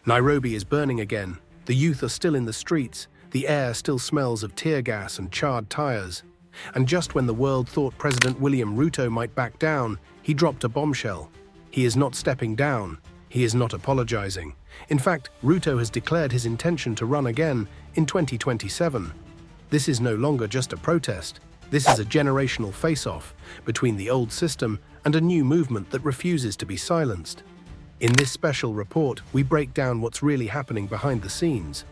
Nairobi is burning again. The youth are still in the streets. The air still smells of tear gas and charred tires. And just when the world thought President William Ruto might back down, he dropped a bombshell. He is not stepping down. He is not apologizing. In fact, Ruto has declared his intention to run again in 2027. This is no longer just a protest. This is a generational face-off between the old system and a new movement that refuses to be silenced. In this special report, we break down what's really happening behind the scenes,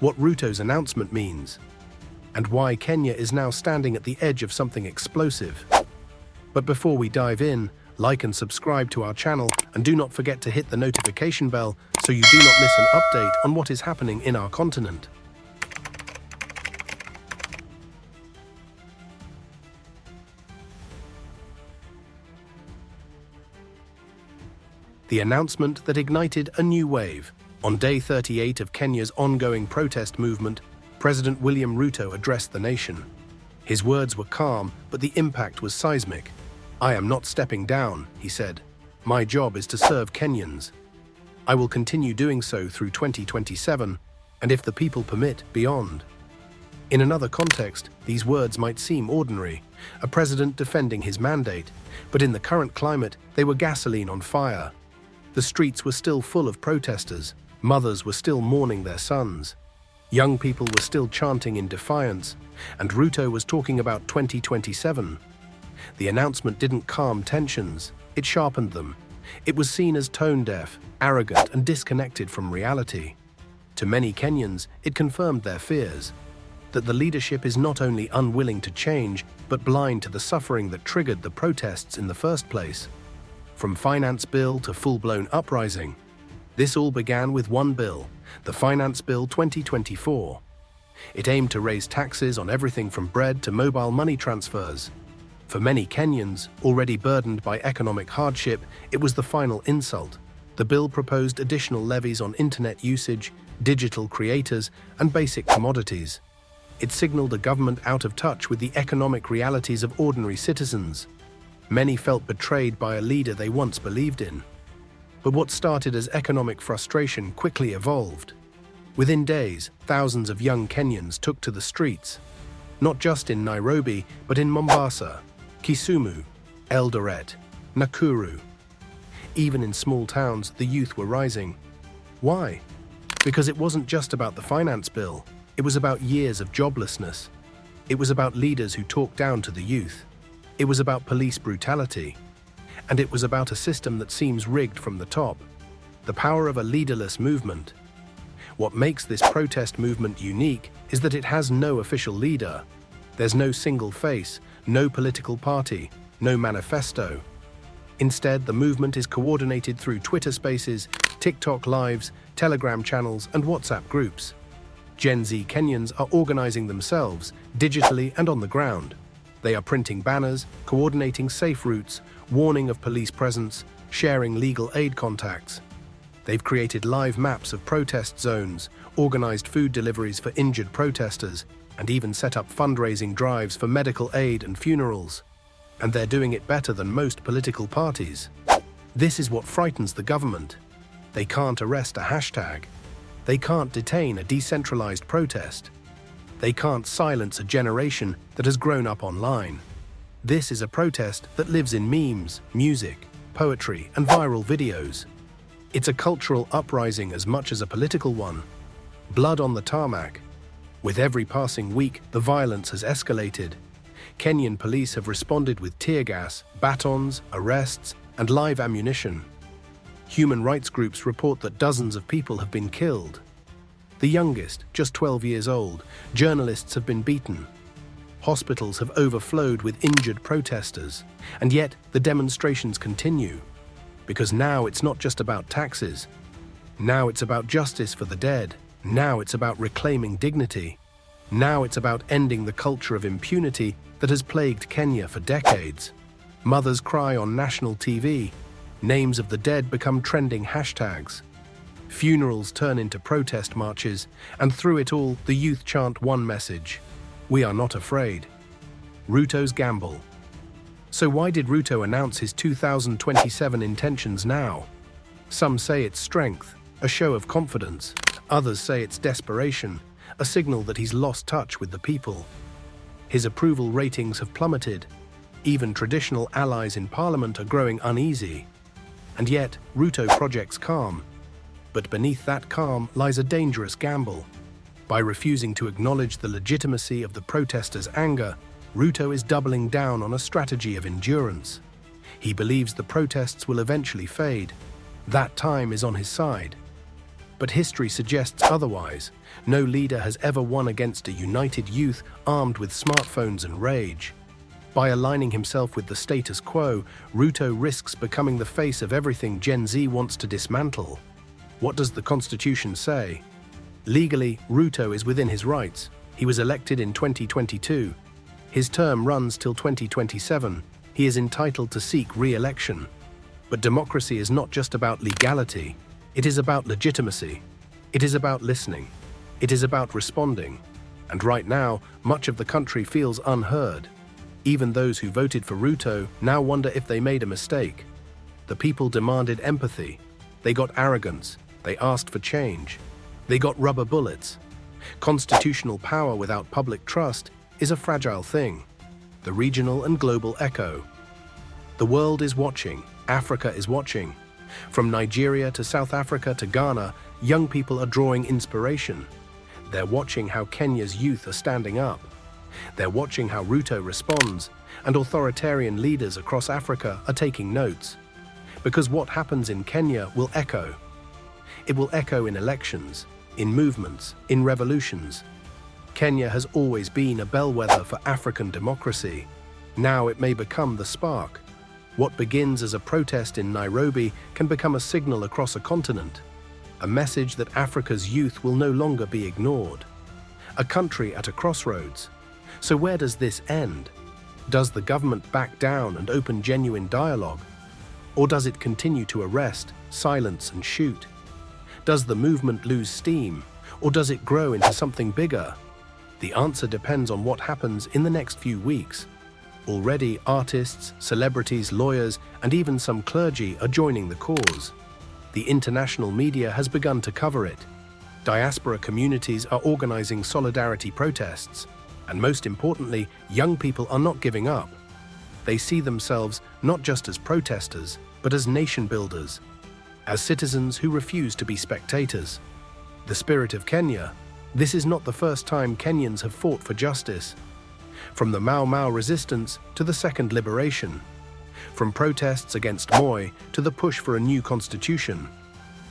what Ruto's announcement means, and why Kenya is now standing at the edge of something explosive. But before we dive in, like and subscribe to our channel, and do not forget to hit the notification bell so you do not miss an update on what is happening in our continent. The announcement that ignited a new wave. On day 38 of Kenya's ongoing protest movement, President William Ruto addressed the nation. His words were calm, but the impact was seismic. "I am not stepping down," he said. "My job is to serve Kenyans. I will continue doing so through 2027, and if the people permit, beyond." In another context, these words might seem ordinary, a president defending his mandate, but in the current climate, they were gasoline on fire. The streets were still full of protesters, mothers were still mourning their sons, young people were still chanting in defiance, and Ruto was talking about 2027. The announcement didn't calm tensions, it sharpened them. It was seen as tone-deaf, arrogant, and disconnected from reality. To many Kenyans, it confirmed their fears, that the leadership is not only unwilling to change, but blind to the suffering that triggered the protests in the first place. From finance bill to full-blown uprising, this all began with one bill, the Finance Bill 2024. It aimed to raise taxes on everything from bread to mobile money transfers. For many Kenyans, already burdened by economic hardship, it was the final insult. The bill proposed additional levies on internet usage, digital creators, and basic commodities. It signaled a government out of touch with the economic realities of ordinary citizens. Many felt betrayed by a leader they once believed in. But what started as economic frustration quickly evolved. Within days, thousands of young Kenyans took to the streets, not just in Nairobi, but in Mombasa, Kisumu, Eldoret, Nakuru. Even in small towns, the youth were rising. Why? Because it wasn't just about the finance bill, it was about years of joblessness. It was about leaders who talked down to the youth. It was about police brutality. And it was about a system that seems rigged from the top. The power of a leaderless movement. What makes this protest movement unique is that it has no official leader. There's no single face, no political party, no manifesto. Instead, the movement is coordinated through Twitter Spaces, TikTok Lives, Telegram channels, and WhatsApp groups. Gen Z Kenyans are organizing themselves, digitally and on the ground. They are printing banners, coordinating safe routes, warning of police presence, sharing legal aid contacts. They've created live maps of protest zones, organized food deliveries for injured protesters, and even set up fundraising drives for medical aid and funerals. And they're doing it better than most political parties. This is what frightens the government. They can't arrest a hashtag. They can't detain a decentralized protest. They can't silence a generation that has grown up online. This is a protest that lives in memes, music, poetry, and viral videos. It's a cultural uprising as much as a political one. Blood on the tarmac. With every passing week, the violence has escalated. Kenyan police have responded with tear gas, batons, arrests, and live ammunition. Human rights groups report that dozens of people have been killed. The youngest, just 12 years old, journalists have been beaten. Hospitals have overflowed with injured protesters, and yet the demonstrations continue. Because now it's not just about taxes. Now it's about justice for the dead. Now it's about reclaiming dignity. Now it's about ending the culture of impunity that has plagued Kenya for decades. Mothers cry on national TV. Names of the dead become trending hashtags. Funerals turn into protest marches, and through it all, the youth chant one message: we are not afraid. Ruto's gamble. So why did Ruto announce his 2027 intentions now? Some say it's strength, a show of confidence. Others say it's desperation, a signal that he's lost touch with the people. His approval ratings have plummeted. Even traditional allies in parliament are growing uneasy. And yet, Ruto projects calm. But beneath that calm lies a dangerous gamble. By refusing to acknowledge the legitimacy of the protesters' anger, Ruto is doubling down on a strategy of endurance. He believes the protests will eventually fade. That time is on his side. But history suggests otherwise. No leader has ever won against a united youth armed with smartphones and rage. By aligning himself with the status quo, Ruto risks becoming the face of everything Gen Z wants to dismantle. What does the Constitution say? Legally, Ruto is within his rights. He was elected in 2022. His term runs till 2027. He is entitled to seek re-election. But democracy is not just about legality. It is about legitimacy. It is about listening. It is about responding. And right now, much of the country feels unheard. Even those who voted for Ruto now wonder if they made a mistake. The people demanded empathy. They got arrogance. They asked for change. They got rubber bullets. Constitutional power without public trust is a fragile thing. The regional and global echo. The world is watching. Africa is watching. From Nigeria to South Africa to Ghana, young people are drawing inspiration. They're watching how Kenya's youth are standing up. They're watching how Ruto responds, and authoritarian leaders across Africa are taking notes. Because what happens in Kenya will echo. It will echo in elections, in movements, in revolutions. Kenya has always been a bellwether for African democracy. Now it may become the spark. What begins as a protest in Nairobi can become a signal across a continent, a message that Africa's youth will no longer be ignored. A country at a crossroads. So where does this end? Does the government back down and open genuine dialogue? Or does it continue to arrest, silence, and shoot? Does the movement lose steam, or does it grow into something bigger? The answer depends on what happens in the next few weeks. Already, artists, celebrities, lawyers, and even some clergy are joining the cause. The international media has begun to cover it. Diaspora communities are organizing solidarity protests. And most importantly, young people are not giving up. They see themselves not just as protesters, but as nation builders, as citizens who refuse to be spectators. The spirit of Kenya. This is not the first time Kenyans have fought for justice. From the Mau Mau resistance to the Second Liberation. From protests against Moi to the push for a new constitution.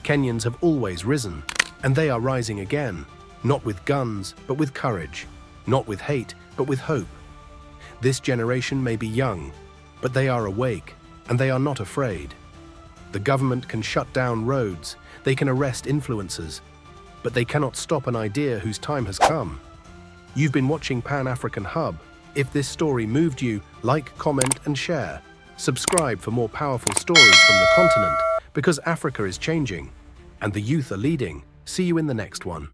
Kenyans have always risen, and they are rising again, not with guns, but with courage. Not with hate, but with hope. This generation may be young, but they are awake, and they are not afraid. The government can shut down roads, they can arrest influencers, but they cannot stop an idea whose time has come. You've been watching Pan-African Hub. If this story moved you, like, comment, and share. Subscribe for more powerful stories from the continent, because Africa is changing, and the youth are leading. See you in the next one.